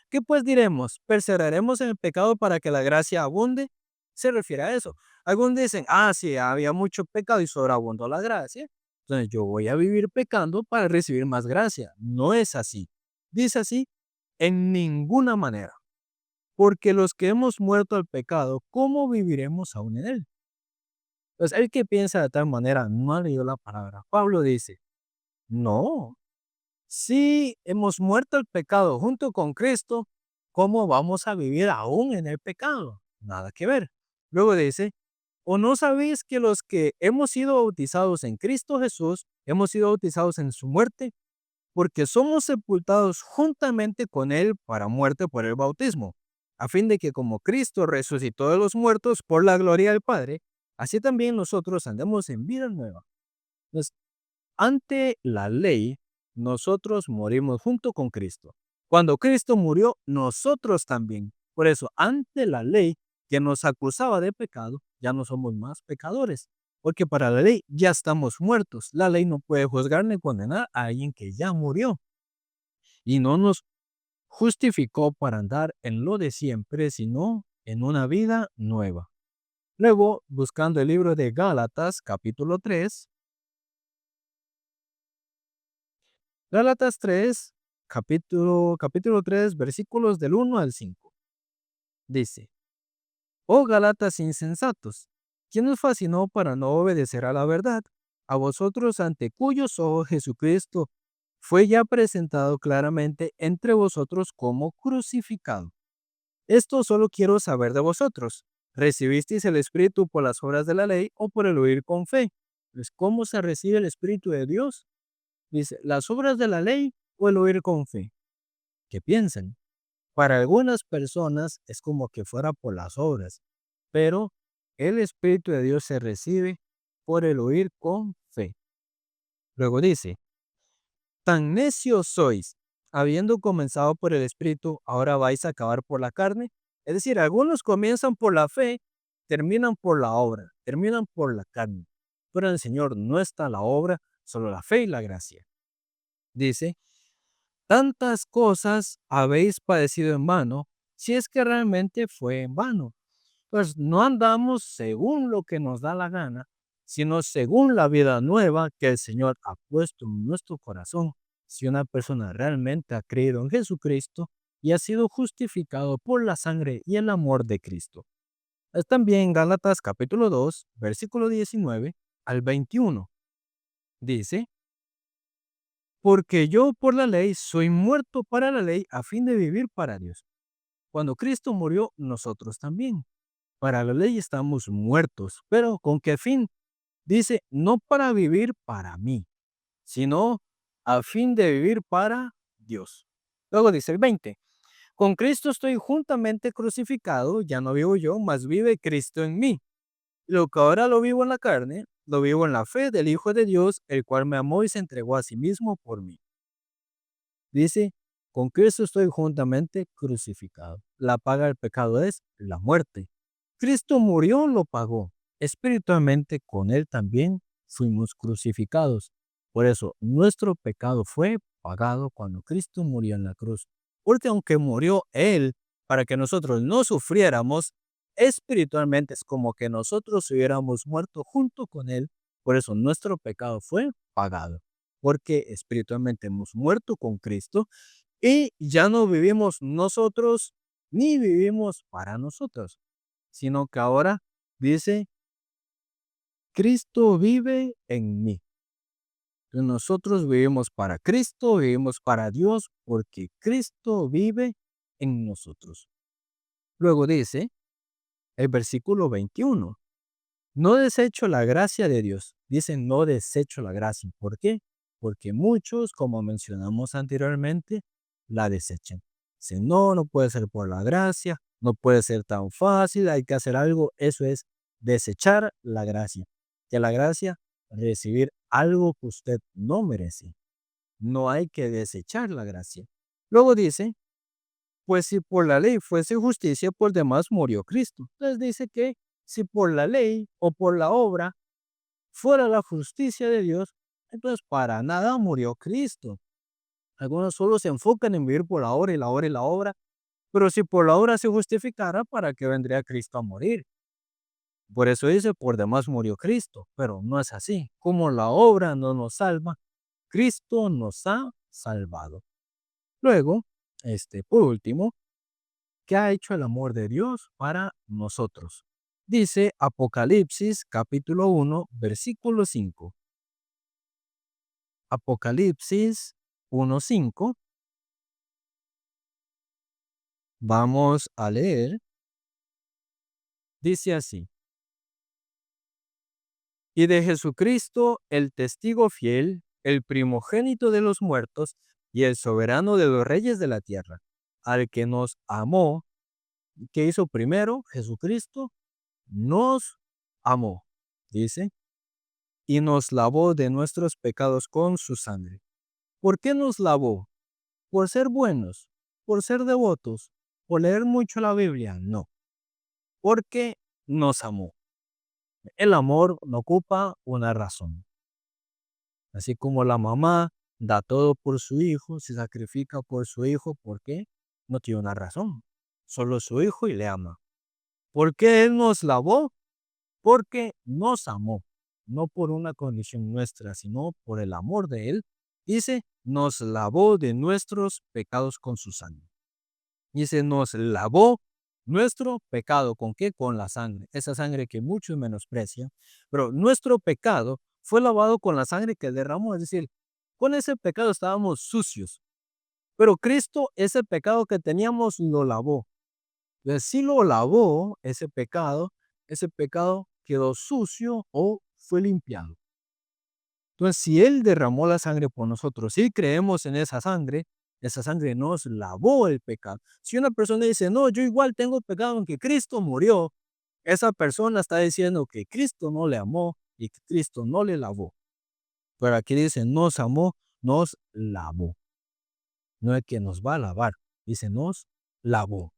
¿Qué pues diremos? ¿Perseveraremos en el pecado para que la gracia abunde? Se refiere a eso. Algunos dicen, sí, había mucho pecado y sobreabundó la gracia. Entonces yo voy a vivir pecando para recibir más gracia. No es así. Dice así, en ninguna manera. Porque los que hemos muerto al pecado, ¿cómo viviremos aún en él? Entonces el que piensa de tal manera no ha leído la palabra. Pablo dice, no, si hemos muerto al pecado junto con Cristo, ¿cómo vamos a vivir aún en el pecado? Nada que ver. Luego dice, ¿o no sabéis que los que hemos sido bautizados en Cristo Jesús, hemos sido bautizados en su muerte? Porque somos sepultados juntamente con Él para muerte por el bautismo, a fin de que como Cristo resucitó de los muertos por la gloria del Padre, así también nosotros andemos en vida nueva. Entonces, ante la ley, nosotros morimos junto con Cristo. Cuando Cristo murió, nosotros también. Por eso, ante la ley que nos acusaba de pecado, ya no somos más pecadores. Porque para la ley ya estamos muertos. La ley no puede juzgar ni condenar a alguien que ya murió. Y no nos justificó para andar en lo de siempre, sino en una vida nueva. Luego, buscando el libro de Gálatas, capítulo 3, Gálatas 3, capítulo 3, versículos del 1 al 5. Dice, oh Gálatas insensatos, ¿quién os fascinó para no obedecer a la verdad? A vosotros ante cuyos ojos Jesucristo fue ya presentado claramente entre vosotros como crucificado. Esto solo quiero saber de vosotros. ¿Recibisteis el Espíritu por las obras de la ley o por el oír con fe? Pues, ¿cómo se recibe el Espíritu de Dios? Dice, ¿las obras de la ley o el oír con fe? ¿Qué piensan? Para algunas personas es como que fuera por las obras, pero el Espíritu de Dios se recibe por el oír con fe. Luego dice, tan necios sois, habiendo comenzado por el Espíritu, ahora vais a acabar por la carne. Es decir, algunos comienzan por la fe, terminan por la obra, terminan por la carne. Pero en el Señor no está la obra, solo la fe y la gracia. Dice, tantas cosas habéis padecido en vano, si es que realmente fue en vano. Pues no andamos según lo que nos da la gana, sino según la vida nueva que el Señor ha puesto en nuestro corazón. Si una persona realmente ha creído en Jesucristo y ha sido justificado por la sangre y el amor de Cristo. Es también Gálatas capítulo 2, versículo 19 al 21. Dice, porque yo por la ley soy muerto para la ley a fin de vivir para Dios. Cuando Cristo murió, nosotros también. Para la ley estamos muertos, pero ¿con qué fin? Dice, no para vivir para mí, sino a fin de vivir para Dios. Luego dice el 20, con Cristo estoy juntamente crucificado, ya no vivo yo, mas vive Cristo en mí. Lo que ahora lo vivo en la carne, lo vivo en la fe del Hijo de Dios, el cual me amó y se entregó a sí mismo por mí. Dice, con Cristo estoy juntamente crucificado. La paga del pecado es la muerte. Cristo murió, lo pagó. Espiritualmente con Él también fuimos crucificados. Por eso nuestro pecado fue pagado cuando Cristo murió en la cruz. Porque aunque murió Él para que nosotros no sufriéramos, espiritualmente es como que nosotros hubiéramos muerto junto con Él. Por eso nuestro pecado fue pagado. Porque espiritualmente hemos muerto con Cristo y ya no vivimos nosotros ni vivimos para nosotros, sino que ahora dice, Cristo vive en mí. Entonces, nosotros vivimos para Cristo, vivimos para Dios, porque Cristo vive en nosotros. Luego dice el versículo 21, no desecho la gracia de Dios. Dice, no desecho la gracia. ¿Por qué? Porque muchos, como mencionamos anteriormente, la desechan. Dicen, no, no puede ser por la gracia, no puede ser tan fácil, hay que hacer algo. Eso es desechar la gracia. Que la gracia, recibir algo que usted no merece. No hay que desechar la gracia. Luego dice, pues si por la ley fuese justicia, por demás murió Cristo. Entonces dice que si por la ley o por la obra fuera la justicia de Dios, entonces para nada murió Cristo. Algunos solo se enfocan en vivir por la obra y la obra y la obra, pero si por la obra se justificara, ¿para qué vendría Cristo a morir? Por eso dice, por demás murió Cristo, pero no es así. Como la obra no nos salva, Cristo nos ha salvado. Luego, por último, ¿qué ha hecho el amor de Dios para nosotros? Dice Apocalipsis capítulo 1, versículo 5. Apocalipsis 1:5. Vamos a leer. Dice así. Y de Jesucristo, el testigo fiel, el primogénito de los muertos y el soberano de los reyes de la tierra, al que nos amó, que hizo primero Jesucristo, nos amó, dice, y nos lavó de nuestros pecados con su sangre. ¿Por qué nos lavó? ¿Por ser buenos? ¿Por ser devotos? ¿Por leer mucho la Biblia? No, porque nos amó. El amor no ocupa una razón. Así como la mamá da todo por su hijo, se sacrifica por su hijo, ¿por qué? No tiene una razón. Solo su hijo y le ama. ¿Por qué Él nos lavó? Porque nos amó. No por una condición nuestra, sino por el amor de Él. Dice, nos lavó de nuestros pecados con su sangre. Dice, nos lavó nuestro pecado. ¿Con qué? Con la sangre. Esa sangre que muchos menosprecian. Pero nuestro pecado fue lavado con la sangre que derramó. Es decir, con ese pecado estábamos sucios. Pero Cristo, ese pecado que teníamos, lo lavó. Entonces, si lo lavó, ese pecado quedó sucio o fue limpiado. Entonces, si Él derramó la sangre por nosotros, si creemos en esa sangre nos lavó el pecado. Si una persona dice, no, yo igual tengo pecado aunque Cristo murió, esa persona está diciendo que Cristo no le amó y que Cristo no le lavó. Pero aquí dice, nos amó, nos lavó. No es que nos va a lavar, dice, nos lavó.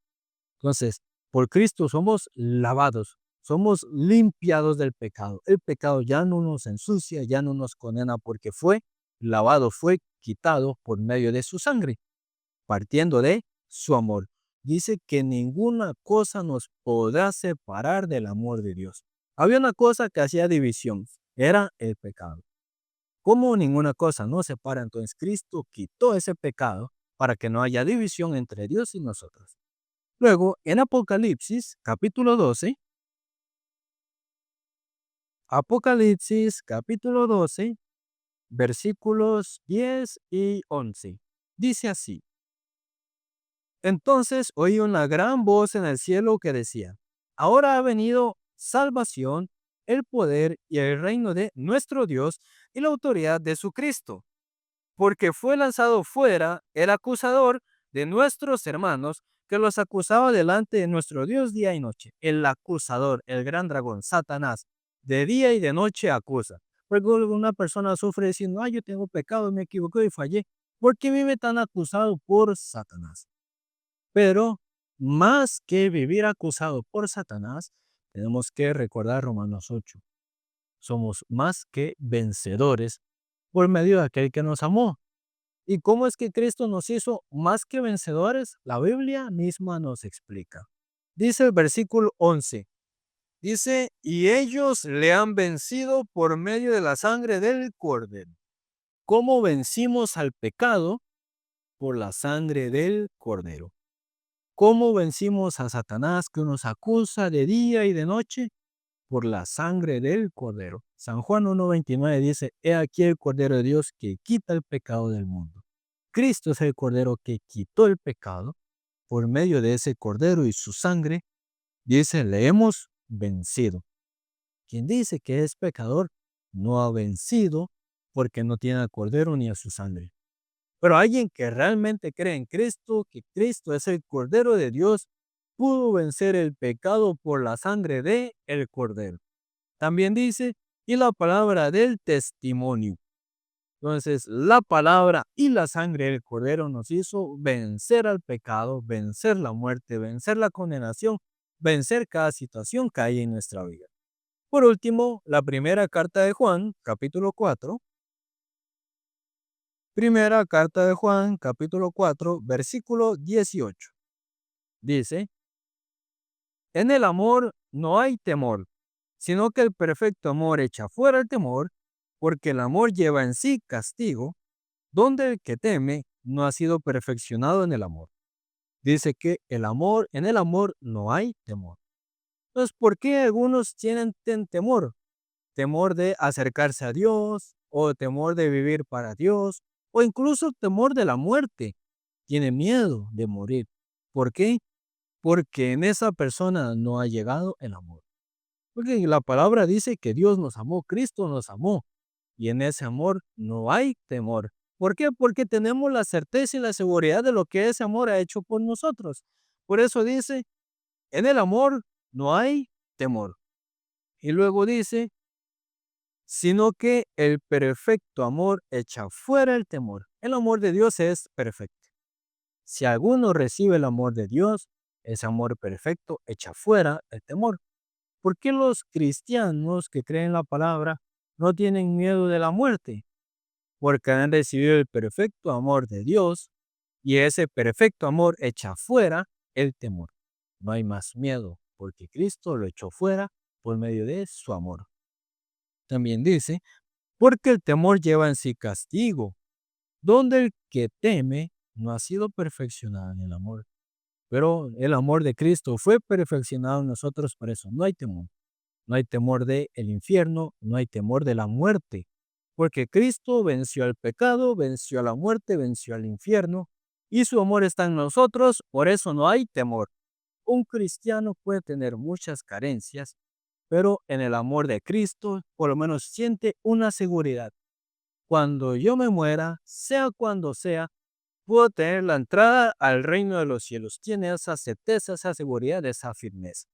Entonces, por Cristo somos lavados, somos limpiados del pecado. El pecado ya no nos ensucia, ya no nos condena porque fue lavado, fue quitado por medio de su sangre, partiendo de su amor. dice que ninguna cosa nos podrá separar del amor de Dios. Había una cosa que hacía división, era el pecado. Como ninguna cosa nos separa, entonces Cristo quitó ese pecado para que no haya división entre Dios y nosotros. Luego, en Apocalipsis capítulo 12, versículos 10 y 11, dice así: Entonces oí una gran voz en el cielo que decía: Ahora ha venido salvación, el poder y el reino de nuestro Dios y la autoridad de su Cristo, porque fue lanzado fuera el acusador de nuestros hermanos, que los acusaba delante de nuestro Dios día y noche. El acusador, el gran dragón, Satanás, de día y de noche acusa. Porque una persona sufre diciendo: yo tengo pecado, me equivoqué y fallé. ¿Por qué vive tan acusado por Satanás? Pero más que vivir acusado por Satanás, tenemos que recordar Romanos 8. Somos más que vencedores por medio de aquel que nos amó. ¿Y cómo es que Cristo nos hizo más que vencedores? La Biblia misma nos explica. Dice el versículo 11, dice: y ellos le han vencido por medio de la sangre del Cordero. ¿Cómo vencimos al pecado? Por la sangre del Cordero. ¿Cómo vencimos a Satanás que nos acusa de día y de noche? Por la sangre del Cordero. San Juan 1:29 dice: He aquí el Cordero de Dios que quita el pecado del mundo. Cristo es el Cordero que quitó el pecado. Por medio de ese Cordero y su sangre, dice, le hemos vencido. Quien dice que es pecador no ha vencido porque no tiene al Cordero ni a su sangre. Pero alguien que realmente cree en Cristo, que Cristo es el Cordero de Dios, pudo vencer el pecado por la sangre de el Cordero. También dice, y la palabra del testimonio. Entonces, la palabra y la sangre del Cordero nos hizo vencer al pecado, vencer la muerte, vencer la condenación, vencer cada situación que hay en nuestra vida. Por último, la primera carta de Juan, capítulo 4. Primera carta de Juan, capítulo 4, versículo 18. Dice: En el amor no hay temor, sino que el perfecto amor echa fuera el temor, porque el amor lleva en sí castigo, donde el que teme no ha sido perfeccionado en el amor. Dice que en el amor no hay temor. Entonces, ¿por qué algunos tienen temor? Temor de acercarse a Dios, o temor de vivir para Dios, o incluso temor de la muerte. Tiene miedo de morir. ¿Por qué? Porque en esa persona no ha llegado el amor. Porque la palabra dice que Dios nos amó, Cristo nos amó, y en ese amor no hay temor. ¿Por qué? Porque tenemos la certeza y la seguridad de lo que ese amor ha hecho por nosotros. Por eso dice, en el amor no hay temor. Y luego dice, sino que el perfecto amor echa fuera el temor. El amor de Dios es perfecto. Si alguno recibe el amor de Dios, ese amor perfecto echa fuera el temor. ¿Por qué los cristianos que creen la palabra no tienen miedo de la muerte? Porque han recibido el perfecto amor de Dios, y ese perfecto amor echa fuera el temor. No hay más miedo, porque Cristo lo echó fuera por medio de su amor. También dice, porque el temor lleva en sí castigo, donde el que teme no ha sido perfeccionado en el amor. Pero el amor de Cristo fue perfeccionado en nosotros, por eso no hay temor. No hay temor del infierno, no hay temor de la muerte, porque Cristo venció al pecado, venció a la muerte, venció al infierno, y su amor está en nosotros, por eso no hay temor. Un cristiano puede tener muchas carencias, pero en el amor de Cristo, por lo menos siente una seguridad. Cuando yo me muera, sea cuando sea, puedo tener la entrada al reino de los cielos. Tiene esa certeza, esa seguridad, esa firmeza.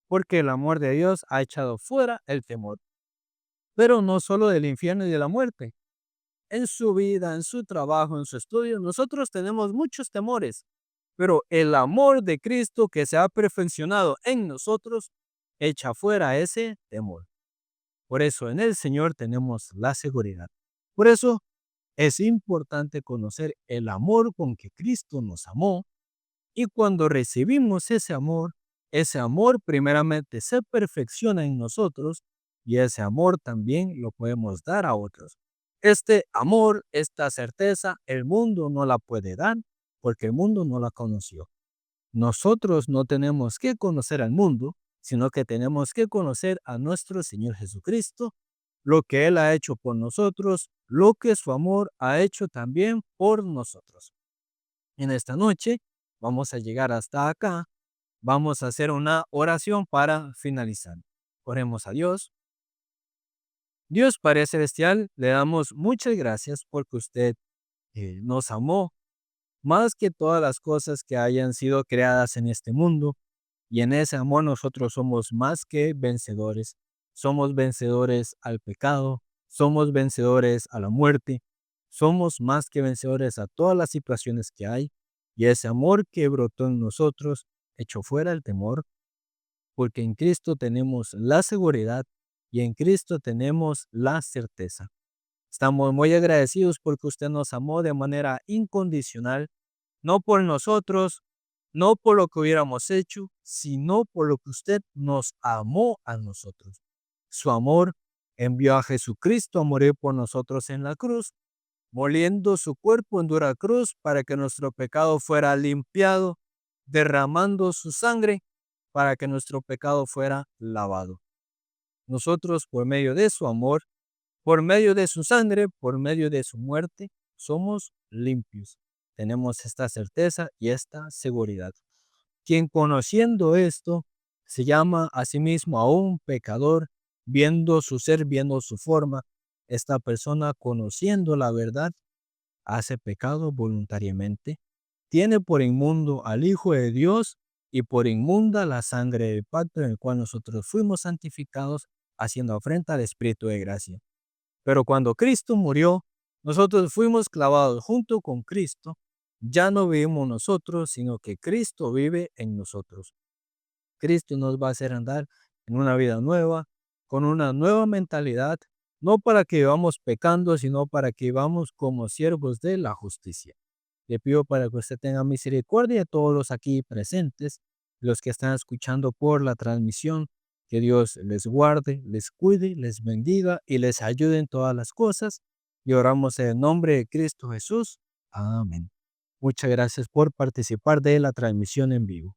Porque el amor de Dios ha echado fuera el temor. Pero no solo del infierno y de la muerte. En su vida, en su trabajo, en su estudio, nosotros tenemos muchos temores. Pero el amor de Cristo que se ha perfeccionado en nosotros echa fuera ese temor. Por eso en el Señor tenemos la seguridad. Por eso es importante conocer el amor con que Cristo nos amó Y cuando recibimos ese amor primeramente se perfecciona en nosotros y ese amor también lo podemos dar a otros. Este amor, esta certeza, el mundo no la puede dar porque el mundo no la conoció. Nosotros no tenemos que conocer al mundo, sino que tenemos que conocer a nuestro Señor Jesucristo, lo que Él ha hecho por nosotros, lo que su amor ha hecho también por nosotros. En esta noche vamos a llegar hasta acá. Vamos a hacer una oración para finalizar. Oremos a Dios. Dios Padre Celestial, le damos muchas gracias porque usted nos amó más que todas las cosas que hayan sido creadas en este mundo. Y en ese amor nosotros somos más que vencedores. Somos vencedores al pecado, somos vencedores a la muerte, somos más que vencedores a todas las situaciones que hay. Y ese amor que brotó en nosotros echó fuera el temor, porque en Cristo tenemos la seguridad y en Cristo tenemos la certeza. Estamos muy agradecidos porque usted nos amó de manera incondicional, no por nosotros, no por lo que hubiéramos hecho, sino por lo que usted nos amó a nosotros. Su amor envió a Jesucristo a morir por nosotros en la cruz, moliendo su cuerpo en dura cruz para que nuestro pecado fuera limpiado, derramando su sangre para que nuestro pecado fuera lavado. Nosotros, por medio de su amor, por medio de su sangre, por medio de su muerte, somos limpios. Tenemos esta certeza y esta seguridad. Quien conociendo esto se llama a sí mismo a un pecador, viendo su ser, viendo su forma. Esta persona, conociendo la verdad, hace pecado voluntariamente, tiene por inmundo al Hijo de Dios y por inmunda la sangre del pacto en el cual nosotros fuimos santificados, haciendo afrenta al Espíritu de gracia. Pero cuando Cristo murió, nosotros fuimos clavados junto con Cristo. Ya no vivimos nosotros, sino que Cristo vive en nosotros. Cristo nos va a hacer andar en una vida nueva, con una nueva mentalidad, no para que vivamos pecando, sino para que vivamos como siervos de la justicia. Le pido para que usted tenga misericordia de todos los aquí presentes, los que están escuchando por la transmisión, que Dios les guarde, les cuide, les bendiga y les ayude en todas las cosas. Y oramos en el nombre de Cristo Jesús. Amén. Muchas gracias por participar de la transmisión en vivo.